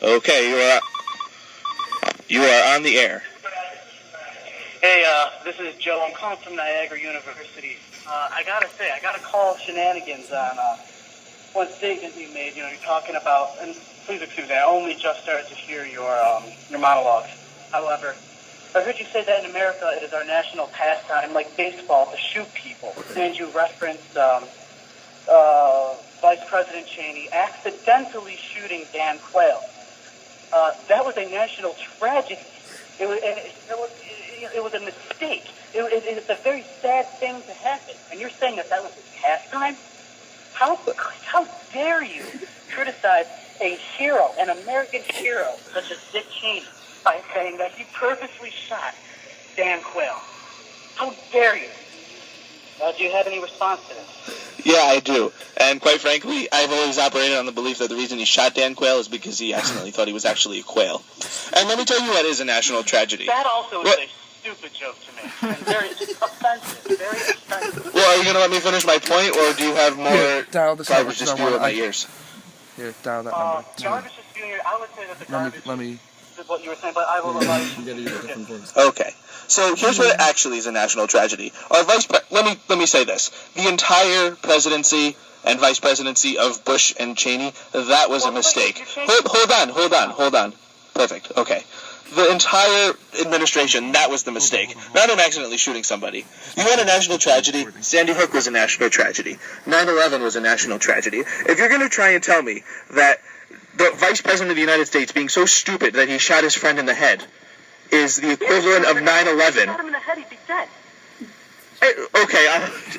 Okay, you are on the air. Hey, this is Joe. I'm calling from Niagara University. I gotta say, I gotta call shenanigans on one statement you made. You know, you're talking about, and please excuse me, I only just started to hear your monologues. However, I heard you say that in America it is our national pastime, like baseball, to shoot people. And you referenced Vice President Cheney accidentally shooting Dan Quayle. That was a national tragedy. It was a mistake. It's a very sad thing to happen. And you're saying that was his pastime? How dare you criticize a hero, an American hero, such as Dick Cheney, by saying that he purposely shot Dan Quayle? How dare you? Do you have any response to this? Yeah, I do. And quite frankly, I've always operated on the belief that the reason he shot Dan Quayle is because he accidentally thought he was actually a quail. And let me tell you what is a national tragedy. That also is a stupid joke to me. And very offensive. Very offensive. Well, are you going to let me finish my point, or do you have more garbage dispute with my ears? Here, dial that number. Garbage dispute, I would say that the garbage Let me is what you were saying, but I will allow you to. Okay. So here's what actually is a national tragedy. Let me say this: the entire presidency and vice presidency of Bush and Cheney, that was a mistake. Hold on. Perfect. Okay. The entire administration, that was the mistake. Not him accidentally shooting somebody. You had a national tragedy. Sandy Hook was a national tragedy. 9/11 was a national tragedy. If you're going to try and tell me that the vice president of the United States being so stupid that he shot his friend in the head is the equivalent of 9/11. Shot him in the head, he'd be dead. Okay,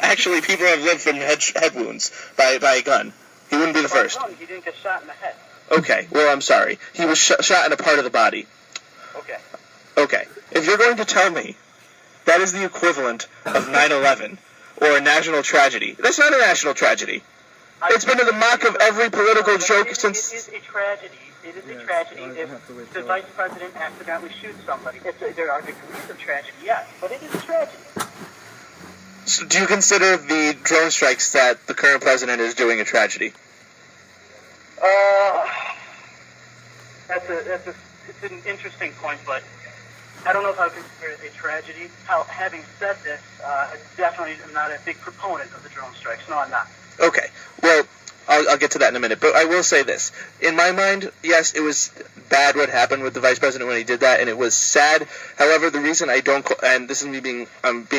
actually, people have lived from head wounds by a gun. He wouldn't be the first. He didn't get shot in the head. Okay, well, I'm sorry. He was shot in a part of the body. Okay. If you're going to tell me that is the equivalent of 9/11 or a national tragedy, that's not a national tragedy. It's been the mock of every political joke since... It is a tragedy. It is a tragedy if the vice president accidentally shoots somebody. There are degrees of tragedy, yes, but it is a tragedy. So do you consider the drone strikes that the current president is doing a tragedy? It's an interesting point, but I don't know if I would consider it a tragedy. Having said this, I definitely am not a big proponent of the drone strikes. No, I'm not. Okay, well, I'll get to that in a minute, but I will say this. In my mind, yes, it was bad what happened with the vice president when he did that, and it was sad. However, the reason I don't, and this is me being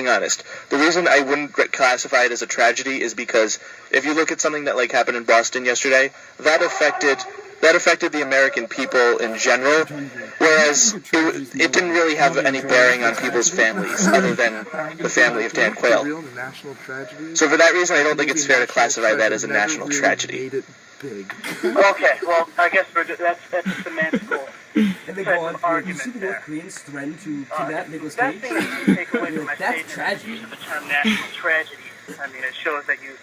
honest, the reason I wouldn't classify it as a tragedy is because if you look at something that happened in Boston yesterday, that affected the American people in general, whereas it didn't really have any bearing on people's families other than the family of Dan Quayle. So for that reason, I don't think it's fair to classify that as a national tragedy. Okay, well, I guess that's a semantical argument there. Koreans threatened to kidnap Nicholas That Cage? thing that you take away from my That's statement tragedy. is the term national tragedy. I mean, it shows that you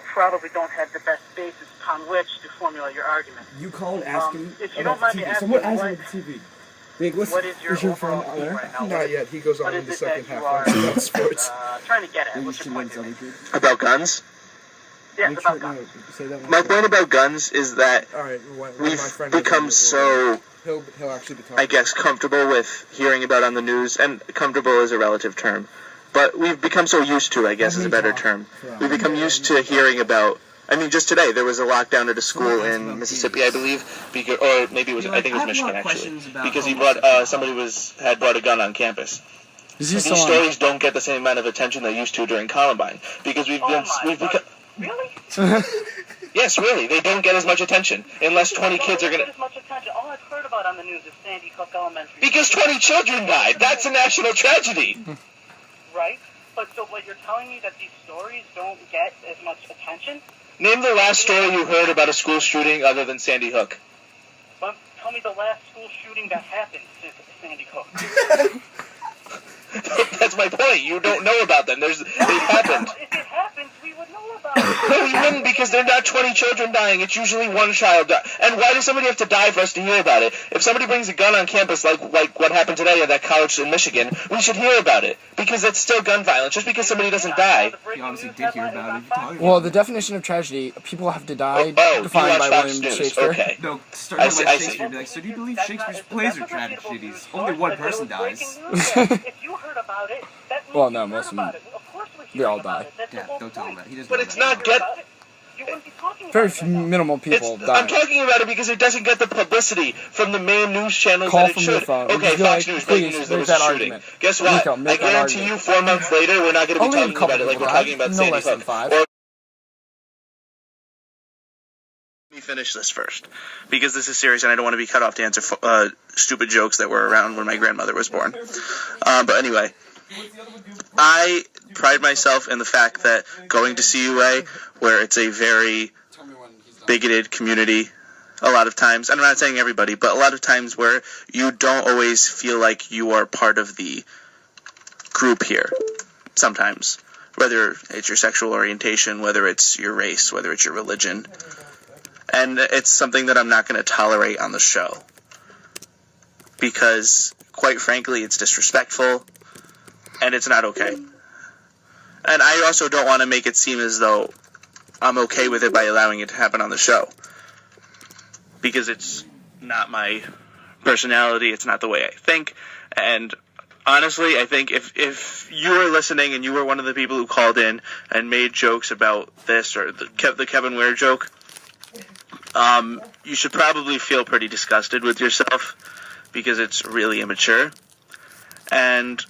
probably don't have the best basis upon which to formulate your argument. You call and ask him if you don't mind me asking, Someone asked him at the TV. What is your overall theme right now? Not yet. He goes on in the second half about sports. Trying to get at? What's your point? About guns? Yes, about guns. My point about guns is that we've become so, He'll actually become... I guess, comfortable with hearing about on the news, and comfortable is a relative term, but we've become so used to, I guess is a better term. We've become used to hearing about, I mean, just today there was a lockdown at a school in Mississippi, I believe, or maybe I think it was Michigan actually, because somebody had brought a gun on campus. These stories don't get the same amount of attention they used to during Columbine, because we've become... Really? Yes, really. They don't get as much attention unless 20 kids are going to... as much attention. All I've heard about on the news is Sandy Hook Elementary. Because 20 children died. That's a national tragedy. Right? But so what you're telling me that these stories don't get as much attention? Name the last story you heard about a school shooting other than Sandy Hook. But tell me the last school shooting that happened since Sandy Hook. That's my point. You don't know about them. They've happened. If it happens, we would know about it. No, you wouldn't, because they're not 20 children dying. It's usually one child. And why does somebody have to die for us to hear about it? If somebody brings a gun on campus, like what happened today at that college in Michigan, we should hear about it, because it's still gun violence. Just because somebody doesn't die. He obviously did hear about it. Well, the definition of tragedy, people have to die, Oh, defined you by watch Fox William News. Shakespeare. Okay. No, start I talking see, about I see. Shakespeare. Be like, so do you believe Shakespeare's plays are tragedies? Only one person dies. If you heard about it, that means Well, no, you heard most of them, about it. Of course we're they hearing all about die. it. That's the Yeah, whole don't tell him point. that. He doesn't But know it's that. not get. You wouldn't be talking Very about few it right now. minimal people I'm die. talking about it because it doesn't get the publicity from the main news channels Call that it from should. your phone. Okay, Just be Fox like, News, please, breaking news, there make was a that shooting. argument. Guess what? Nico, make I that guarantee argument. you 4 months later, we're not going to be Only a talking couple about it like people we're died. talking about No Sandy less than Hook. 5. Or let me finish this first, because this is serious and I don't want to be cut off to answer stupid jokes that were around when my grandmother was born. But anyway, I pride myself in the fact that going to CUA, where it's a very bigoted community, a lot of times, I'm not saying everybody, but a lot of times where you don't always feel like you are part of the group here, sometimes, whether it's your sexual orientation, whether it's your race, whether it's your religion, and it's something that I'm not going to tolerate on the show, because, quite frankly, it's disrespectful, and it's not okay. And I also don't want to make it seem as though I'm okay with it by allowing it to happen on the show, because it's not my personality, it's not the way I think, and honestly, I think if you were listening and you were one of the people who called in and made jokes about this, or the Kevin Ware joke, you should probably feel pretty disgusted with yourself, because it's really immature, and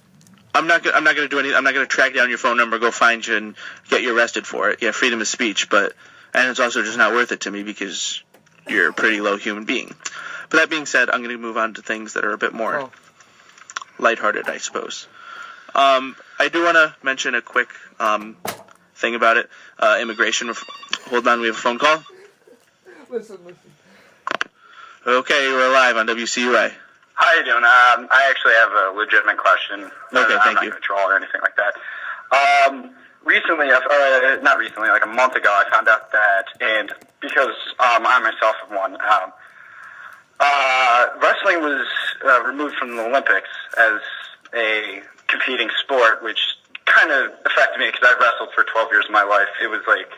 I'm not going to do anything. I'm not going to track down your phone number, go find you, and get you arrested for it. Yeah, freedom of speech, and it's also just not worth it to me, because you're a pretty low human being. But that being said, I'm going to move on to things that are a bit more lighthearted, I suppose. I do want to mention a quick thing about it. Immigration. Hold on, we have a phone call. Listen. Okay, we're live on WCUA. How you doing? I actually have a legitimate question. Okay, I'm thank not you. going to troll or anything like that. Recently, not recently, like a month ago, I found out that, and because I myself have one, wrestling was removed from the Olympics as a competing sport, which kind of affected me because I've wrestled for 12 years of my life. It was like,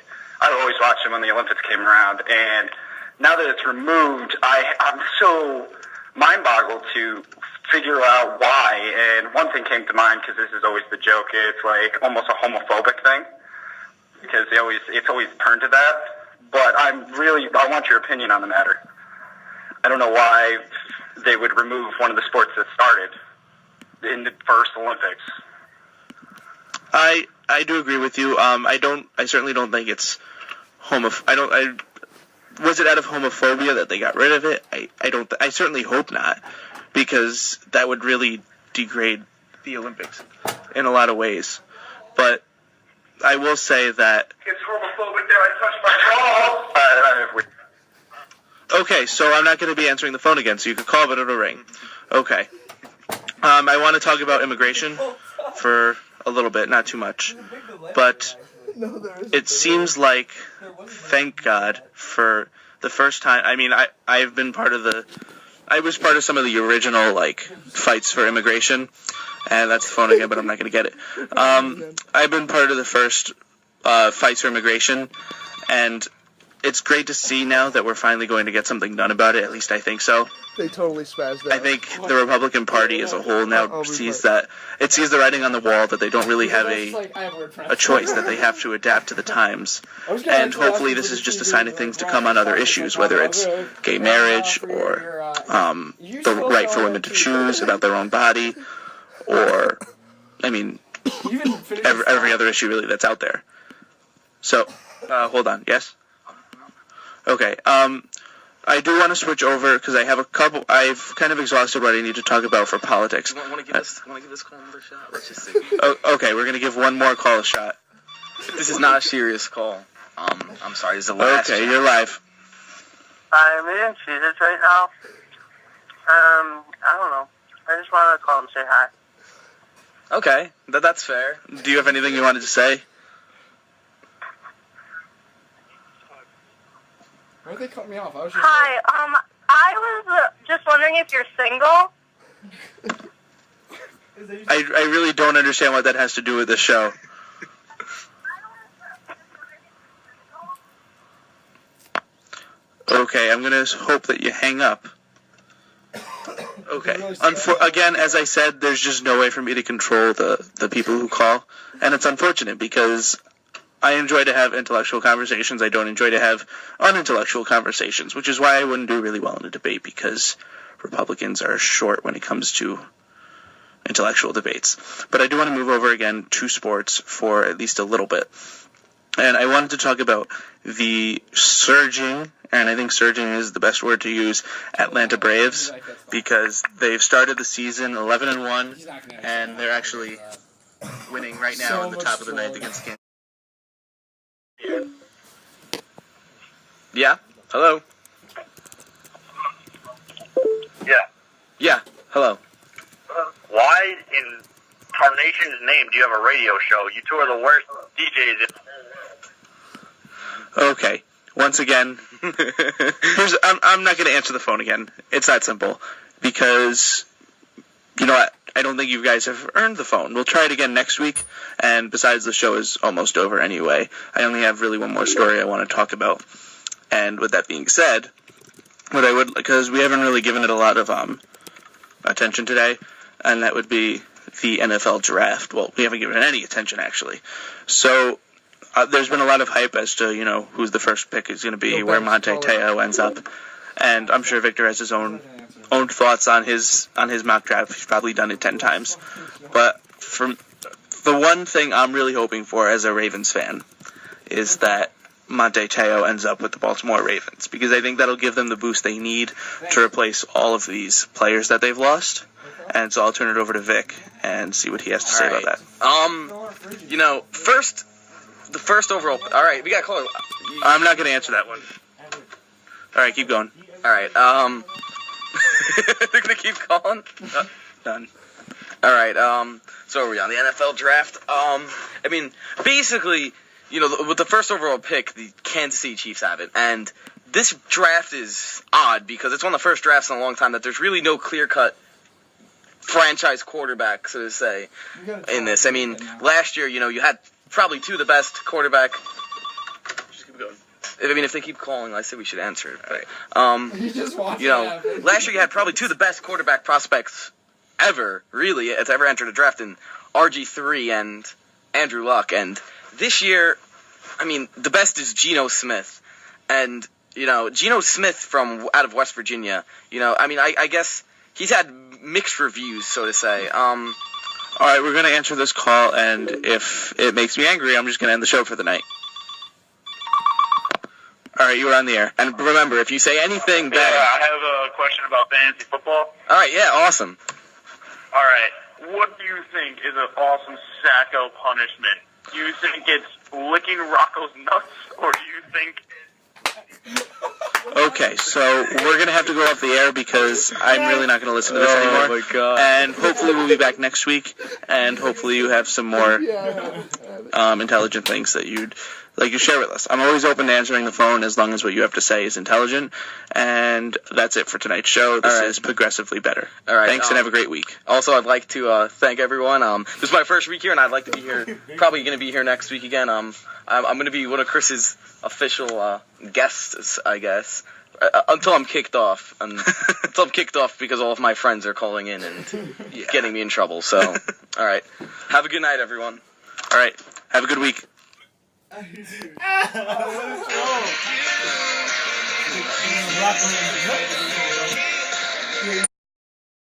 I always watched it when the Olympics came around, and now that it's removed, I'm so mind-boggled to figure out why. And one thing came to mind, because this is always the joke, it's like almost a homophobic thing, because it's always turned to that. But I want your opinion on the matter. I don't know why they would remove one of the sports that started in the first Olympics. I do agree with you. I certainly don't think it's was it out of homophobia that they got rid of it? I certainly hope not, because that would really degrade the Olympics in a lot of ways. But I will say that It's homophobic there. I touched my balls. okay, so I'm not going to be answering the phone again, so you can call, but it'll ring. Okay. I want to talk about immigration for a little bit, not too much. But it seems like, thank God, for the first time, I mean, I've been I was part of some of the original, fights for immigration, and that's the phone again, but I'm not going to get it. I've been part of the first fights for immigration, and it's great to see now that we're finally going to get something done about it. At least I think so. They totally spazzed out. I think the Republican Party as a whole now sees the writing on the wall that they don't really have a choice, that they have to adapt to the times. And hopefully this is just a sign of things to come on other issues, whether it's gay marriage or the right for women to choose about their own body, or, I mean, every other issue really that's out there. So, hold on. Yes? Okay, I do want to switch over, because I have I've kind of exhausted what I need to talk about for politics. Want to give this call another shot? Let's just see. Okay, we're going to give one more call a shot. This is not a serious call. I'm sorry, this is the last Okay, shot. you're live. I'm in Jesus right now. I don't know. I just wanted to call and say hi. Okay, that's fair. Do you have anything you wanted to say? Why'd they cut me off? I was just Hi, I was just wondering if you're single. I really don't understand what that has to do with the show. Okay, I'm going to hope that you hang up. Okay. Again, as I said, there's just no way for me to control the people who call. And it's unfortunate because I enjoy to have intellectual conversations. I don't enjoy to have unintellectual conversations, which is why I wouldn't do really well in a debate, because Republicans are short when it comes to intellectual debates. But I do want to move over again to sports for at least a little bit. And I wanted to talk about the surging, and I think surging is the best word to use, Atlanta Braves, because they've started the season 11-1, and they're actually winning right now in the top of the ninth against Kansas. Yeah? Hello? Yeah. Yeah, hello. Why in Carnation's name do you have a radio show? You two are the worst DJs. Okay. Once again, I'm not going to answer the phone again. It's that simple. Because, you know what? I don't think you guys have earned the phone. We'll try it again next week. And besides, the show is almost over anyway. I only have really one more story I want to talk about. And with that being said, what I would, because we haven't really given it a lot of attention today, and that would be the NFL draft. Well, we haven't given it any attention, actually. So there's been a lot of hype as to, you know, who's the first pick is going to be, where Monte Teo ends up. And I'm sure Victor has his own thoughts on his mock draft. He's probably done it 10 times. But from the one thing I'm really hoping for as a Ravens fan is that Monte Teo ends up with the Baltimore Ravens, because I think that'll give them the boost they need to replace all of these players that they've lost. And so I'll turn it over to Vic and see what he has to say about that. You know, the first overall. All right, we got to call it. I'm not going to answer that one. All right, keep going. All right. They're gonna keep calling. Done. All right. So are we on the NFL draft? I mean, basically, you know, with the first overall pick, the Kansas City Chiefs have it, and this draft is odd because it's one of the first drafts in a long time that there's really no clear-cut franchise quarterback, so to say, in this. I mean, last year, you know, you had probably two of the best quarterback. Just keep going. I mean, if they keep calling, I say we should answer it. But, you know, last year you had probably two of the best quarterback prospects ever, really, that's ever entered a draft in RG3 and Andrew Luck. And this year, I mean, the best is Geno Smith. And, you know, Geno Smith from out of West Virginia, you know, I mean, I guess he's had mixed reviews, so to say. All right, we're going to answer this call, and if it makes me angry, I'm just going to end the show for the night. All right, you were on the air. And remember, if you say anything bad... Yeah, I have a question about fantasy football. All right, yeah, awesome. All right, what do you think is an awesome Sacco punishment? Do you think it's licking Rocco's nuts, or do you think... Okay, so we're going to have to go off the air because I'm really not going to listen to this anymore. Oh, my God. And hopefully we'll be back next week, and hopefully you have some more intelligent things that you'd like to share with us. I'm always open to answering the phone as long as what you have to say is intelligent, and that's it for tonight's show. This is Progressively Better. All right, thanks, and have a great week. Also, I'd like to thank everyone. This is my first week here, and I'd like to be here, probably going to be here next week again. I'm going to be one of Chris's official guests, I guess, until I'm kicked off. And until I'm kicked off because all of my friends are calling in and getting me in trouble. So, all right. Have a good night, everyone. All right. Have a good week. What is wrong?